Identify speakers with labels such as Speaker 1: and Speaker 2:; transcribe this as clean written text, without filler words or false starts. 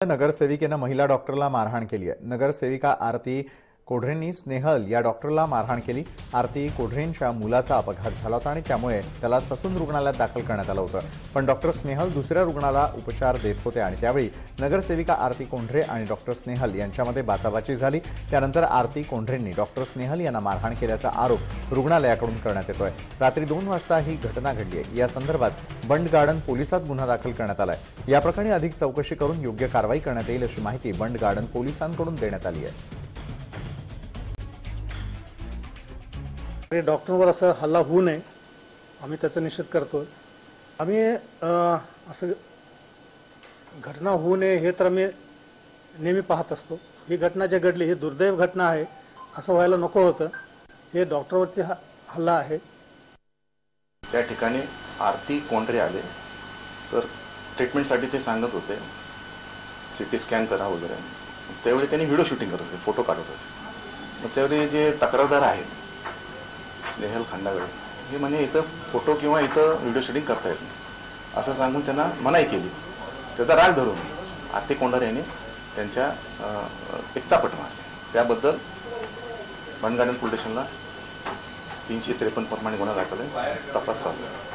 Speaker 1: नगरसेविकेनं महिला डॉक्टरला मारहाण केली आहे। नगरसेविका आरती कोढरेंनी स्नेहल या डॉक्टरला मारहाण केली। आरती कोढरेंच्या मुलाचा अपघात झाला होता आणि त्यामुळे त्याला ससून रुग्णालयात दाखल करण्यात आलं होतं। पण डॉक्टर स्नेहल दुसऱ्या रुग्णाला उपचार देत होते आणि त्यावेळी नगरसेविका आरती कोढरे आणि डॉक्टर स्नेहल यांच्यामध्ये बाचाबाची झाली। त्यानंतर आरती कोढरेंनी डॉक्टर स्नेहल यांना मारहाण केल्याचा आरोप रुग्णालयाकडून करण्यात येतोय। रात्री 2 वाजता ही घटना घडली आहे। या संदर्भात बंड गार्डन पोलिसात गुन्हा दाखल करण्यात आलाय। या प्रकरणी अधिक चौकशी करून योग्य कारवाई करण्यात येईल अशी माहिती बंड गार्डन पोलिसांकडून देण्यात आली आहे।
Speaker 2: डॉक्टरवर असं हल्ला होऊ नये आम्ही त्याचा निषेध करतो। आम्ही असं घटना होऊ नये हे तर आम्ही नेहमी पाहत असतो। ही घटना जे घडली ही दुर्दैव घटना आहे, असं व्हायला नको होतं। हे डॉक्टरवरची हल्ला आहे।
Speaker 3: त्या ठिकाणी आरती कोंढरे आले तर ट्रीटमेंटसाठी ते सांगत होते सिटी स्कॅन करा वगैरे। त्यावेळी त्यांनी व्हिडिओ शूटिंग करत होते, फोटो काढत होते। मग त्यावेळी जे तक्रारदार आहेत स्नेहल खंडागळे हे म्हणे इथं फोटो किंवा इथं व्हिडिओ शूटिंग करता येत नाही असं सांगून त्यांना मनाई केली। त्याचा राग धरून आरती कोंढरे यांनी त्यांच्या एक चापट मारली। त्याबद्दल बंड गार्डन पोलीस स्टेशनला 353 प्रमाणे गुन्हा दाखल आहे। तपास चालू आहे।